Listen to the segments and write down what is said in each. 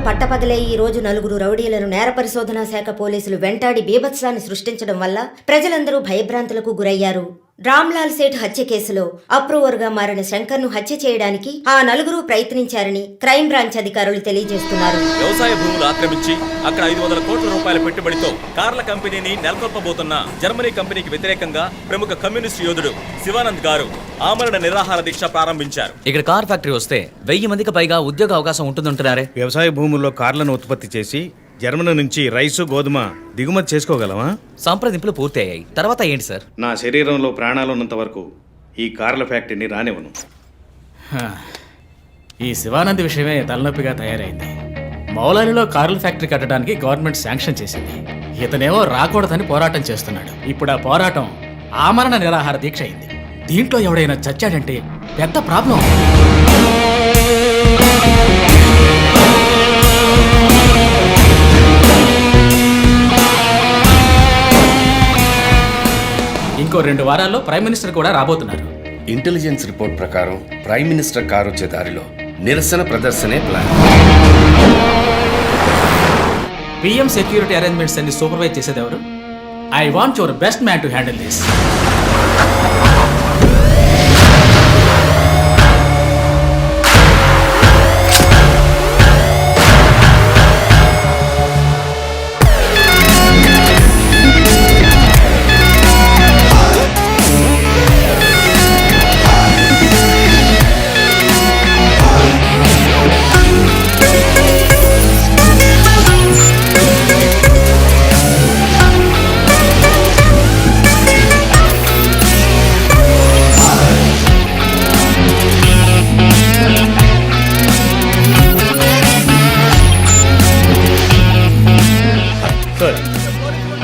పట్టపగలే ఈ రోజు నలుగురు రౌడీలను నేర పరిశోధనా శాఖ పోలీసులు వెంటాడి బీభత్సాన్ని సృష్టించడం వల్ల ప్రజలందరూ భయభ్రాంతులకు గురయ్యారు. రామ్లాల్ సేఠ్ హత్య కేసులో అప్రూవర్గా మారిన శంకర్ను హత్య చేయడానికి ఆ నలుగురు ప్రయత్నించారని క్రైమ్ బ్రాంచ్ అధికారులు తెలియజేస్తున్నారు. వ్యవసాయ భూములు ఆక్రమించి అక్కడ 500 కోట్ల రూపాయల పెట్టుబడితో కార్ల కంపెనీని నెలకొల్పబోతున్న జర్మనీ కంపెనీకి వ్యతిరేకంగా ప్రముఖ కమ్యూనిస్ట్ యోధుడు శివానంద్ గారు ఆమరణ నిరాహార దీక్ష ప్రారంభించారు. ఇక్కడ కార్ ఫ్యాక్టరీ వస్తే 1000 మందికి పైగా ఉద్యోగ అవకాశం ఉంటుందంటున్నారే. వ్యవసాయ భూముల్లో కార్లను ఉత్పత్తి చేసి జర్మనీ నుంచి రైసు గోధుమ దిగుమతి చేసుకోగలమా? సంప్రదింపులు పూర్తయ్యాయి. తర్వాత ఏంటి సార్? నా శరీరంలో ప్రాణాలున్నంత వరకు ఈ కార్ల ఫ్యాక్టరీని రానివ్వను. ఈ శివానంద్ విషయమే తలనొప్పిగా తయారైంది. మౌలాలిలో కార్ల ఫ్యాక్టరీ కట్టడానికి గవర్నమెంట్ శాంక్షన్ చేసింది. ఇతనేమో రాకూడదని పోరాటం చేస్తున్నాడు. ఇప్పుడు ఆ పోరాటం ఆమరణ నిరాహార దీక్ష అయింది. దీంట్లో ఎవడైనా చచ్చాడంటే పెద్ద ప్రాబ్లం. ఇంకో 2 వారాల్లో ప్రైమ్ మినిస్టర్ కూడా రాబోతున్నారు. ఇంటెలిజెన్స్ రిపోర్ట్ ప్రకారం ప్రైమ్ మినిస్టర్ కారు వచ్చే దారిలో నిరసన ప్రదర్శనే ప్లాన్. పిఎం సెక్యూరిటీ అరేంజ్మెంట్స్ అన్ని సూపర్వైజ్ చేసేది ఎవరు? I want your best man to handle this.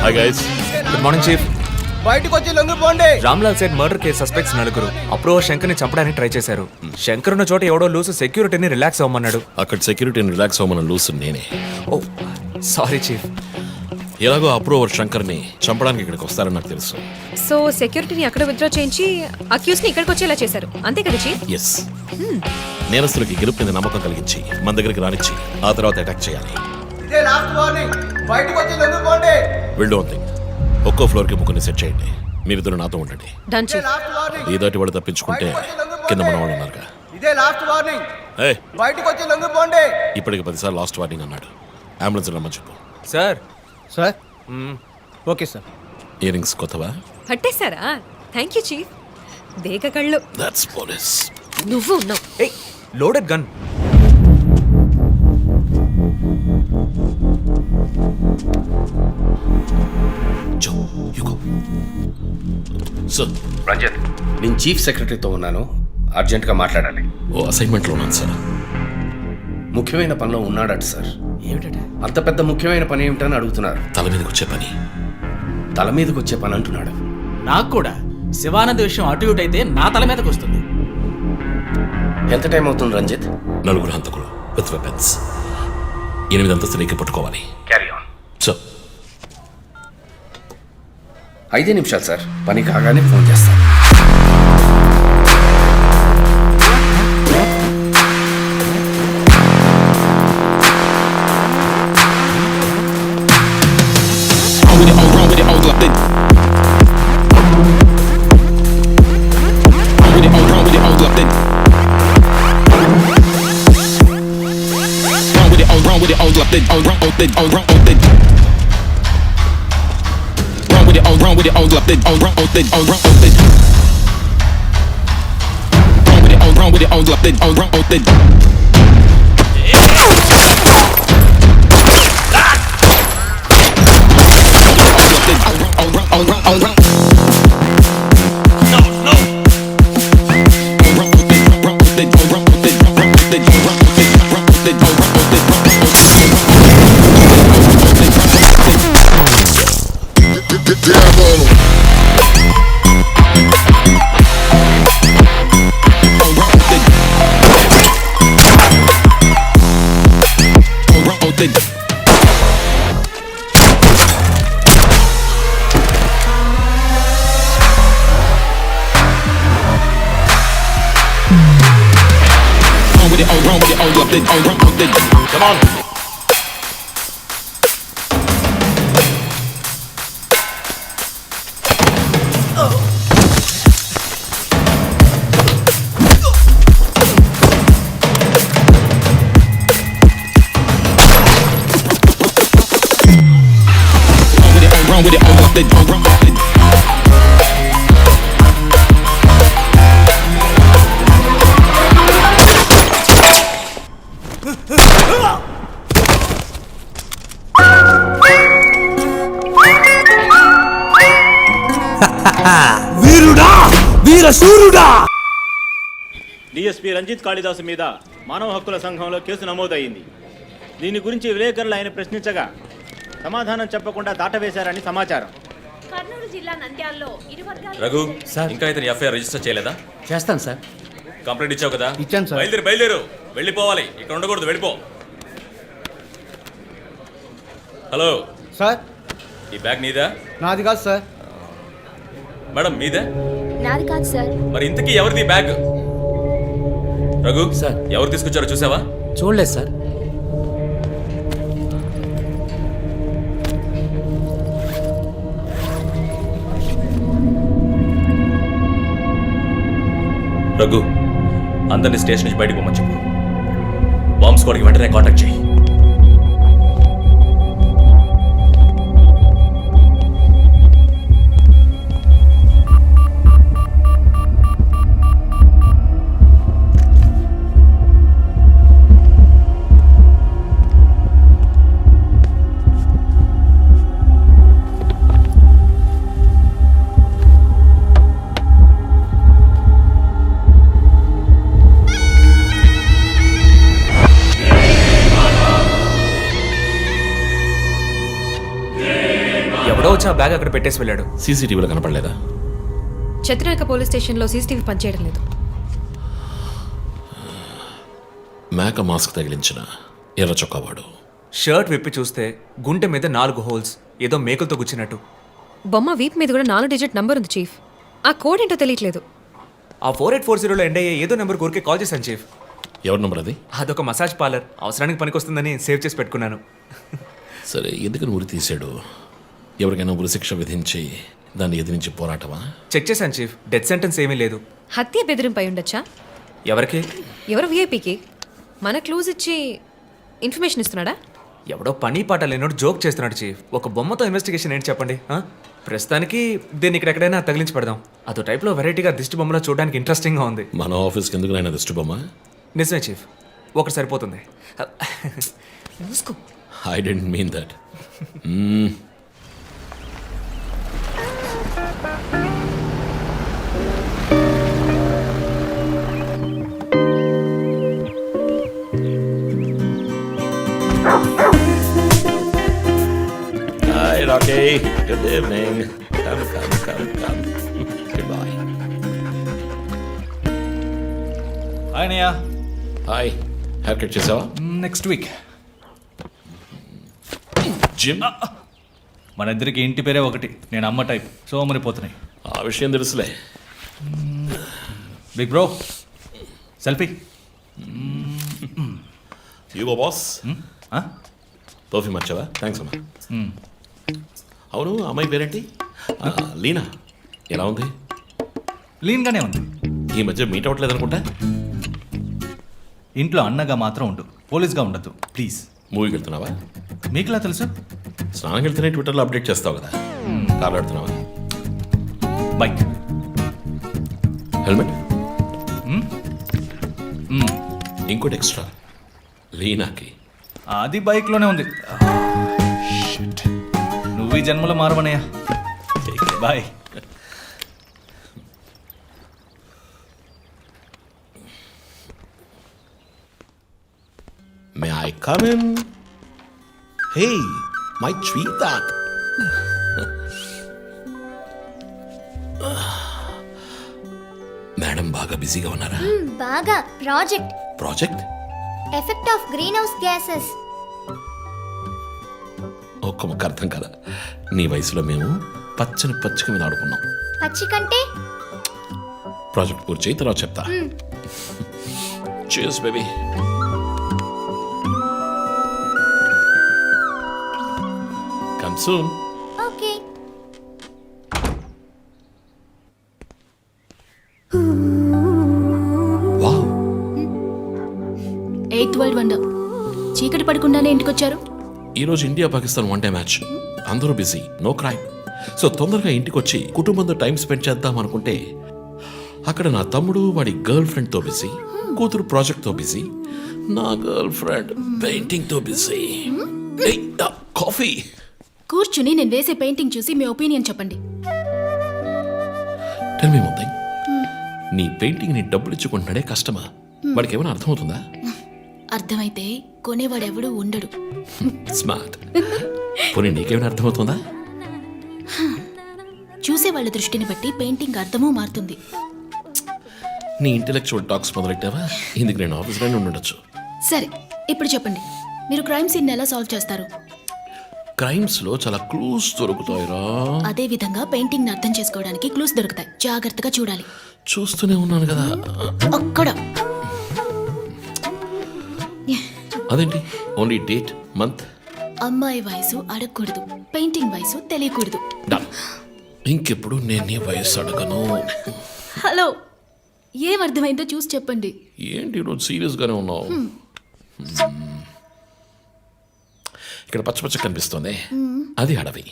Hi guys, good morning chief. బయటకు వచ్చి లొంగిపోండి. Ramlal Seth murder case suspects 4 approver శంకర్ని చంపడానికి ట్రై చేశారు. శంకర్ ఉన్న చోట ఎవడో లూసు సెక్యూరిటీని రిలాక్స్ అవ్వమన్నాడు. అక్కడ సెక్యూరిటీని రిలాక్స్ అవ్వమన్న లూసు నేనే. ఓ సారీ చీఫ్. ఎలాగో అప్రూవర్ శంకర్ని చంపడానికి ఇక్కడికి వస్తారని నాకు తెలుసు. సో సెక్యూరిటీని అక్కడ విత్డ్రా చేయించి అక్యూస్ ని ఇక్కడికి వచ్చేలా చేశారు, అంతే కదా చీఫ్? ఎస్, నేరస్తులకి గెలుపు మీద నమ్మకం కలిగించి మన దగ్గరికి రానిచ్చి ఆ తర్వాత అటాక్ చేయాలి. ఇదే లాస్ట్ వార్నింగ్. బయటకు వచ్చి లొంగిపోండి. విల్ వన్ థింగ్, ఒక్కో ఫ్లోర్ కి ముగ్గురిని సెట్ చేయండి. మీరిద్దరు నాతో ఉండండి. Done chief. Last warning. ఏదోటి వాడు తప్పించుకుంటే కింద మన వాళ్ళు ఉన్నారుగా. ఇదే లాస్ట్ వార్నింగ్. ఏయ్, బయటకు వచ్చి లొంగిపోండి. ఇప్పటికి 10 సార్లు లాస్ట్ వార్నింగ్ అన్నాడు. అంబులెన్స్ రమ్మని చెప్పు. Sir sir okay sir. Ear rings కొత్తవా? పట్టేశారా? Thank you chief. దేక కళ్ళు. That's police. నువ్వు ఉన్నావు. ఏయ్, loaded gun. Jo, you go. Sir, Ranjit, నేను చీఫ్ సెక్రటరీతో ఉన్నాను. అర్జెంటుగా మాట్లాడాలి. ఓ అసైన్మెంట్లో ఉన్నాను సార్. ముఖ్యమైన పనిలో ఉన్నాడట సార్. ఏమిటంటే అంత పెద్ద ముఖ్యమైన పని ఏమిటని అడుగుతున్నారు. తల మీదకి వచ్చే పని. తల మీదకి వచ్చే పని అంటున్నాడు. నాకు కూడా శివానంద్ విషయం అటు ఇటు అయితే నా తల మీదకి వస్తుంది. ఎంత టైం అవుతుంది రంజిత్? 4 హంతకులు విత్ వెపన్స్. 8 అంతస్తులు ఎక్కి పట్టుకోవాలి. Carry on. సార్, 5 నిమిషాలు సార్. పని కాగానే ఫోన్ చేస్తాను. Come on. వీరుడా వీర శూరుడా. డిఎస్పీ రంజిత్ కాళిదాసు మీద మానవ హక్కుల సంఘంలో కేసు నమోదయ్యింది. దీని గురించి విలేకరులు ఆయన ప్రశ్నించగా సమాధానం చెప్పకుండా దాటవేశారని సమాచారం. కర్నూలు జిల్లా నంద్యాలలో రఘు ఇంకా ఇతని ఎఫ్ఐఆర్ రిజిస్టర్ చేయలేదా? చేస్తాను సార్. కంప్లైంట్ ఇచ్చావు కదా? ఇచ్చాను సార్. బయలుదేరు వెళ్ళిపోవాలి, ఇక్కడ ఉండకూడదు, వెళ్ళిపో. హలో సార్ ఈ బ్యాగ్ నీదా? నాది కాదు సార్. మేడం మీదే? నాది కాదు సార్. మరి ఇంతకీ ఎవరిది బ్యాగ్? రఘు సార్. ఎవరు తీసుకొచ్చారో చూసావా? చూడలేదు సార్. రఘు అందరినీ స్టేషన్ నుంచి బయటకు పోమని చెప్పు. బాంబ్ స్క్వాడ్కి వెంటనే కాంటాక్ట్ చేయి. ఎవడో వచ్చి ఆ బ్యాగ్ అక్కడ పెట్టేసి వెళ్ళాడు. సీసీటీవీలో కనపడలేదా? చత్రనాయక పోలీస్ స్టేషన్లో సీసీటీవీ పనిచేయడం లేదు. మేక మాస్క్ తగిలించిన ఎర్ర చొక్కావాడు. షర్ట్ విప్పి చూస్తే గుంటె మీద 4 హోల్స్, ఏదో మేకులతో గుచ్చినట్టు. బొమ్మ వీప్ మీద కూడా 4 డిజిట్ నంబర్ ఉంది చీఫ్. ఆ కోడ్ ఏంటో తెలియట్లేదు. ఆ 4840లో ఎండ్ అయ్యే ఏదో నెంబర్ ఊరికే కాల్ చేశాను చీఫ్. ఎవరి నెంబర్ అది? అదొక మసాజ్ పార్లర్, అవసరానికి పనికొస్తుందని సేవ్ చేసి పెట్టుకున్నాను. సరే, ఎందుకని ఉరి తీశాడు? ఎవరికైనా ఉరి శిక్ష విధించి దాన్ని ఎదిరించి పోరాటమా? చెక్ చేశాను చీఫ్, డెత్ సెంటెన్స్ ఏమీ లేదు. హత్య బెదిరింపై ఉండొచ్చా? ఎవరికి? ఎవరు విఐపికి మన క్లూజ్ ఇచ్చి ఇన్ఫర్మేషన్ ఇస్తున్నాడా? ఎవడో పని పాట లేనోడు జోక్ చేస్తున్నాడు చీఫ్. ఒక బొమ్మతో ఇన్వెస్టిగేషన్ ఏంటి చెప్పండి? ప్రస్తుతానికి దీన్ని ఇక్కడ ఎక్కడైనా తగిలించి పెడదాం. అదో టైప్లో వెరైటీగా దిష్టి బొమ్మలో చూడడానికి ఇంట్రెస్టింగ్గా ఉంది. మన ఆఫీస్కి ఎందుకు అయినా దిష్టి బొమ్మ? నిజమే చీఫ్, ఒకటి సరిపోతుంది. మూసుకో. I didn't mean that. Hi, Rocky. Good evening. Come. Goodbye. Hi అన్నయ్య. Hi. Hair cut చేసావా? Next week. జిమ్? మన ఇద్దరికి ఇంటి పేరే ఒకటి. నేను అమ్మ టైప్, సో మరి పోతున్నాయి. ఆ విషయం తెలుసులే. Big bro selfie. ఇగో బాస్. పర్ఫ్యూమ్ వచ్చావా? థ్యాంక్స్ అమ్మా. అవును, అమ్మాయి పేరేంటి? లీనా. ఎలా ఉంది? లీన్గానే ఉంది. ఈ మధ్య మీట్ అవ్వట్లేదు అనుకుంటా. ఇంట్లో అన్నగా మాత్రం ఉండు, పోలీస్గా ఉండద్దు ప్లీజ్. మూవీకి వెళ్తున్నావా? మీకులా తెలుసు? స్నానం వెళ్తేనే ట్విట్టర్లో అప్డేట్ చేస్తావు కదా. కార్లో వెళ్తున్నావా? బైక్. హెల్మెట్? ఇంకోటి ఎక్స్ట్రా లీనాకి. అది బైక్లోనే ఉంది. నువ్వు ఈ జన్మలో మారవనయ్యా. Bye. May I come in? Hey, my sweetheart. Madam బాగా బిజీగా ఉన్నారా? బాగా. Project? Effect of greenhouse gases. ఒక్క ముక్క అర్థం కదా. నీ వయసులో మేము పచ్చకి మీద ఆడుకున్నాం. పచ్చి కంటే ప్రాజెక్ట్ పూర్తి చేయి, తర్వాత చెప్తా. Cheers, baby. Come soon. Okay. Wow. 8th world wonder. చీకటి పడకుండానే ఇంటికొచ్చారు. ఈరోజు ఇండియా పాకిస్తాన్ 1-డే మ్యాచ్. అందరూ బిజీ, నో క్రైమ్. సో తొందరగా ఇంటికి వచ్చి కుటుంబంతో టైం స్పెండ్ చేద్దాం అనుకుంటే అక్కడ నా తమ్ముడు వాడి గర్ల్ ఫ్రెండ్తో బిజీ, కూతురు ప్రాజెక్ట్తో బిజీ, నా గర్ల్ ఫ్రెండ్ పెయింటింగ్తో బిజీ. కాఫీ. కూర్చుని నేను వేసే పెయింటింగ్ చూసి మీ ఒపీనియన్ చెప్పండి. టెల్ మీ వన్ థింగ్, నీ పెయింటింగ్ ని డబ్బులు ఇచ్చుకుంటున్నాడే కష్టమా? వాడికి ఏమైనా అర్థమవుతుందా? అర్థమైతే కొనేవాడెవడూ ఉండడు. స్మార్ట్. పోనీ నీకేమైనా అర్థమవుతుందా? చూసే వాళ్ళ దృష్టిని బట్టి పెయింటింగ్ అర్థమూ మారుతుంది. నీ ఇంటెలెక్చువల్ టాక్స్ మొదలెట్టావా? ఇందుకు నేను ఆఫీస్లోనే ఉండొచ్చు. సరే, ఇప్పుడు చెప్పండి, మీరు క్రైమ్ సీన్ ఎలా సాల్వ్ చేస్తారు? క్రైమ్స్ లో చాలా క్లూస్ దొరుకుతాయిరా. అదే విధంగా పెయింటింగ్ ని అర్థం చేసుకోవడానికి క్లూస్ దొరుకుతాయి. జాగ్రత్తగా చూడాలి. చూస్తూనే ఉన్నాను కదా. అక్కడ అదేంటి ఓన్లీ డేట్ మంత్? అమ్మాయి వయసు అడగకూడదు, పెయింటింగ్ వయసు తెలియకూడదు. డన్. ఇంకెప్పుడు నేను నీ వయస్సు అడగను. హలో, ఏం అర్థమైందో చూసి చెప్పండి. ఏంటి ఈరోజు సీరియస్ గానే ఉన్నావు? ఇక్కడ పచ్చ పచ్చ కనిపిస్తుంది, అది అడవి.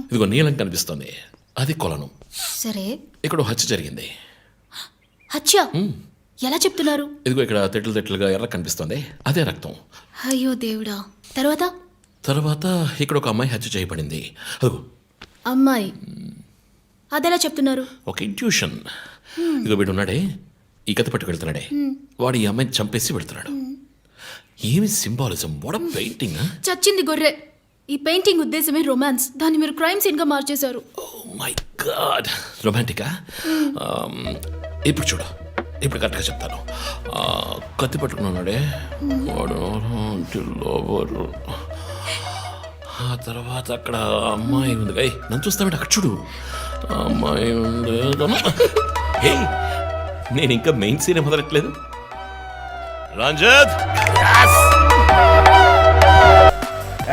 ఇదిగో నీలం కనిపిస్తుంది, అది కొలను. సరే, ఇక్కడ హత్య జరిగింది. హత్య ఎలా చెప్తున్నారు? ఇదిగో ఇక్కడ తెట్లు తెట్లుగా ఎర్ర కనిపిస్తుంది, అదే రక్తం. అయ్యో దేవుడా. తర్వాత తర్వాత ఇక్కడ ఒక అమ్మాయి హత్య చేయబడింది. అదిగో అమ్మాయి, అదెలా చెప్తున్నారు? ఒక ఇంట్యూషన్. ఇదిగో వీడు ఉన్నాడే, ఈ కథ పట్టుకు వెళ్తున్నాడే, వాడు ఈ అమ్మాయిని చంపేసి వెళ్తున్నాడు. ఏమి సింబాలిజం, వాట్ అ పెయింటింగ్. చచ్చింది గొర్రె. ఈ పెయింటింగ్ ఉద్దేశమే రొమాన్స్, దాన్ని మీరు క్రైమ్ సీన్ గా మార్చేశారు. ఓ మై గాడ్, రొమాంటికా? ఇప్పుడు చూడు, ఇప్పుడు కరెక్ట్గా చెప్తాను. కత్తి పట్టుకున్నాడే వాడు లోవరు. ఆ తర్వాత అక్కడ అమ్మాయి ఉంది. నన్ను చూస్తామంటే అక్కడ చూడు, అమ్మాయి ఉంది. హే, నేను ఇంకా మెయిన్ సీన్ మొదలట్లేదు. Ranjit.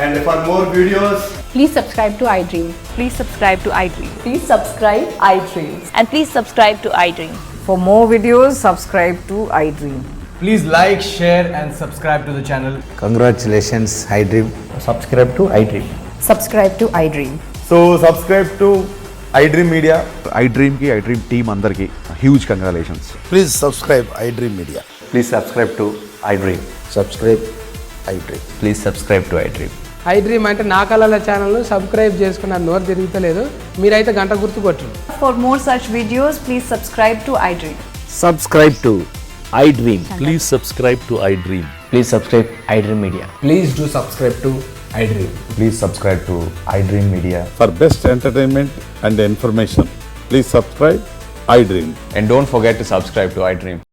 And for more videos, Please subscribe to iDream. Please subscribe to iDream. Please subscribe iDream. And please subscribe to iDream. For more videos, subscribe to iDream. please like, share and subscribe to the channel. Congratulations, iDream. Subscribe to iDream. Subscribe to iDream. So subscribe to iDream Media. iDream ki iDream team andarki huge congratulations. Please subscribe iDream Media. Please subscribe to iDream. Subscribe iDream. Please subscribe to iDream. iDream అంటే నా కళల ఛానల్ను subscribe చేసుకున్న నోరు తిరుగుతలేదు. మీరైతే గంట గుర్తు కొట్టండి. For more such videos, please subscribe to iDream. Subscribe to iDream. Please subscribe to iDream. Please subscribe iDream Media. Please do subscribe to iDream. Please subscribe to iDream Media. For best entertainment and information, please subscribe iDream. And don't forget to subscribe to iDream.